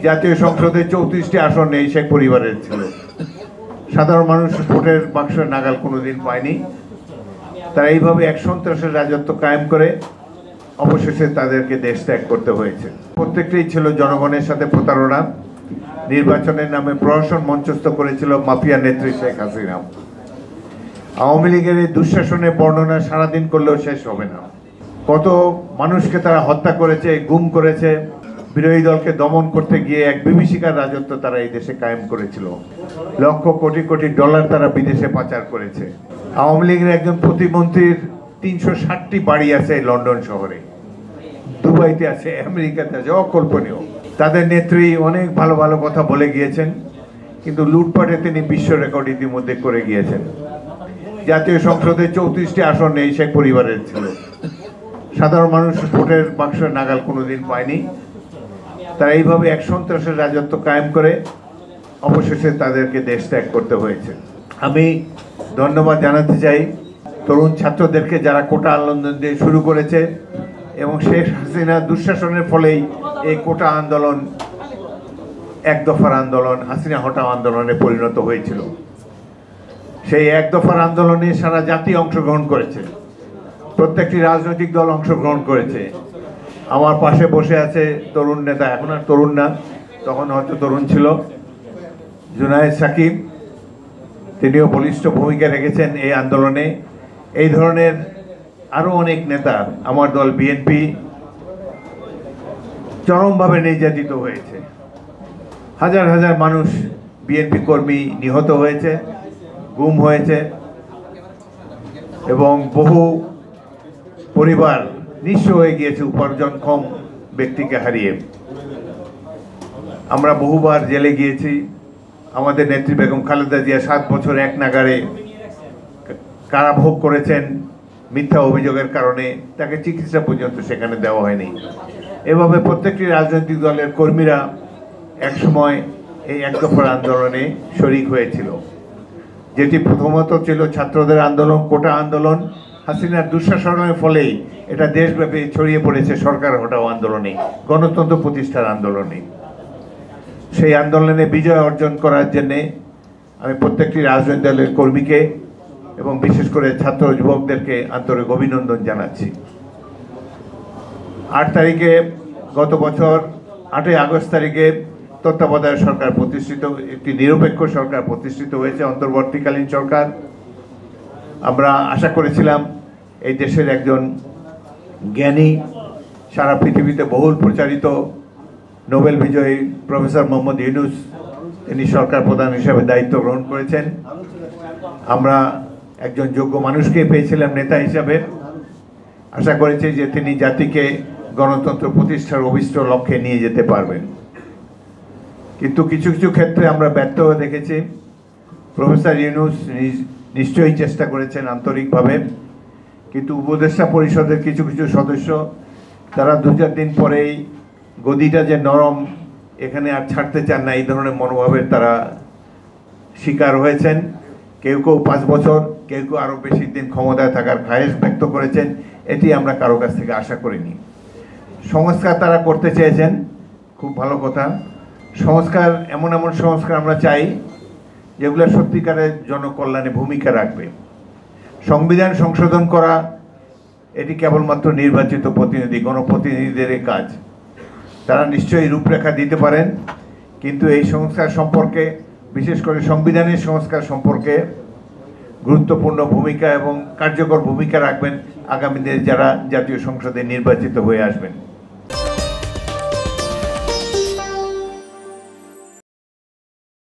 জাতীয় সংসদে 34টি আসন এই শেখ পরিবারের ছিল। সাধারণ মানুষ ভোটের বাক্সের নাগাল কোনোদিন পায়নি। তারা এইভাবে এক সন্ত্রাসের রাজত্ব কায়েম করে অবশেষে তাদেরকে দেশ ত্যাগ করতে হয়েছে। প্রত্যেকটাই ছিল জনগণের সাথে প্রতারণা। নির্বাচনের নামে প্রহসন মঞ্চস্থ করেছিল মাফিয়া নেত্রী শেখ হাসিনা। আওয়ামী লীগের এই দুঃশাসনের বর্ণনা সারাদিন করলেও শেষ হবে না। কত মানুষকে তারা হত্যা করেছে, গুম করেছে। বিরোধী দলকে দমন করতে গিয়ে এক বিভীষিকার রাজত্ব তারা এই দেশে কায়েম করেছিল। লক্ষ কোটি কোটি ডলার তারা বিদেশে পাচার করেছে। আওয়ামী লীগের একজন প্রতিমন্ত্রীর 360টি বাড়ি আছে লন্ডন শহরে, দুবাইতে আছে, আমেরিকাতে আছে, অকল্পনীয়। তাদের নেত্রী অনেক ভালো ভালো কথা বলে গিয়েছেন, কিন্তু লুটপাটে তিনি বিশ্ব রেকর্ড ইতিমধ্যে করে গিয়েছেন। জাতীয় সংসদে 34টি আসন এই শেখ পরিবারের ছিল। সাধারণ মানুষ ভোটের বাক্সের নাগাল কোনোদিন পায়নি। তারা এইভাবে এক সন্ত্রাসের রাজত্ব কায়েম করে অবশেষে তাদেরকে দেশ ত্যাগ করতে হয়েছে। আমি ধন্যবাদ জানাতে চাই তরুণ ছাত্রদেরকে, যারা কোটা আন্দোলন দিয়ে শুরু করেছে এবং শেখ হাসিনা দুঃশাসনের ফলেই এই কোটা আন্দোলন এক দফার আন্দোলন, হাসিনা হটাও আন্দোলনে পরিণত হয়েছিল। সেই এক দফার আন্দোলনে সারা জাতি অংশগ্রহণ করেছে, প্রত্যেকটি রাজনৈতিক দল অংশগ্রহণ করেছে। আমার পাশে বসে আছে তরুণ নেতা, এখন আর তরুণ না, তখন হয়তো তরুণ ছিল, জুনায়েদ সাকিব। তিনিও বলিষ্ঠ ভূমিকা রেখেছেন এই আন্দোলনে। এই ধরনের আরও অনেক নেতা, আমার দল বিএনপি চরমভাবে নির্যাতিত হয়েছে। হাজার হাজার মানুষ বিএনপি কর্মী নিহত হয়েছে, গুম হয়েছে এবং বহু পরিবার নিঃস্ব হয়ে গিয়েছে উপার্জনক্ষম ব্যক্তিকে হারিয়ে। আমরা বহুবার জেলে গিয়েছি। আমাদের নেত্রী বেগম খালেদা জিয়া 7 বছর এক নাগাড়ে কারাভোগ করেছেন মিথ্যা অভিযোগের কারণে। তাকে চিকিৎসা পর্যন্ত সেখানে দেওয়া হয়নি। এভাবে প্রত্যেকটি রাজনৈতিক দলের কর্মীরা একসময় এই এক দফার আন্দোলনে শরিক হয়েছিল, যেটি প্রথমত ছিল ছাত্রদের আন্দোলন, কোটা আন্দোলন। হাসিনার দুঃশাসনের ফলেই এটা দেশব্যাপী ছড়িয়ে পড়েছে সরকার হটাও আন্দোলনে, গণতন্ত্র প্রতিষ্ঠার আন্দোলনে। সেই আন্দোলনে বিজয় অর্জন করার জন্যে আমি প্রত্যেকটি রাজনৈতিক দলের কর্মীকে এবং বিশেষ করে ছাত্র যুবকদেরকে আন্তরিক অভিনন্দন জানাচ্ছি। 8 তারিখে গত বছর 8ই আগস্ট তারিখে তত্ত্বাবধায়ক সরকার প্রতিষ্ঠিত, একটি নিরপেক্ষ সরকার প্রতিষ্ঠিত হয়েছে, অন্তর্বর্তীকালীন সরকার। আমরা আশা করেছিলাম এই দেশের একজন জ্ঞানী, সারা পৃথিবীতে বহুল প্রচারিত নোবেল বিজয়ী প্রফেসর মোহাম্মদ ইউনূস, তিনি সরকার প্রধান হিসাবে দায়িত্ব গ্রহণ করেছেন। আমরা একজন যোগ্য মানুষকে পেয়েছিলাম নেতা হিসাবে। আশা করেছি যে তিনি জাতিকে গণতন্ত্র প্রতিষ্ঠার অভিষ্ট লক্ষ্যে নিয়ে যেতে পারবেন। কিন্তু কিছু কিছু ক্ষেত্রে আমরা ব্যর্থ হয়ে দেখেছি। প্রফেসর ইউনূস নিশ্চয়ই চেষ্টা করেছেন আন্তরিকভাবে, কিন্তু উপদেষ্টা পরিষদের কিছু কিছু সদস্য তারা 2-4 দিন পরেই গদিটা যে নরম, এখানে আর ছাড়তে চান না, এই ধরনের মনোভাবের তারা শিকার হয়েছেন। কেউ কেউ 5 বছর, কেউ কেউ আরও বেশি দিন ক্ষমতায় থাকার খায়েশ ব্যক্ত করেছেন। এটি আমরা কারো কাছ থেকে আশা করিনি। সংস্কার তারা করতে চেয়েছেন, খুব ভালো কথা। সংস্কার, এমন এমন সংস্কার আমরা চাই যেগুলো সত্যিকারের জনকল্যাণে ভূমিকা রাখবে। সংবিধান সংশোধন করা এটি কেবলমাত্র নির্বাচিত প্রতিনিধি, গণপ্রতিনিধিদের কাজ। তারা নিশ্চয়ই রূপরেখা দিতে পারেন, কিন্তু এই সংস্কার সম্পর্কে, বিশেষ করে সংবিধানের সংস্কার সম্পর্কে গুরুত্বপূর্ণ ভূমিকা এবং কার্যকর ভূমিকা রাখবেন আগামী দিনে যারা জাতীয় সংসদে নির্বাচিত হয়ে আসবেন।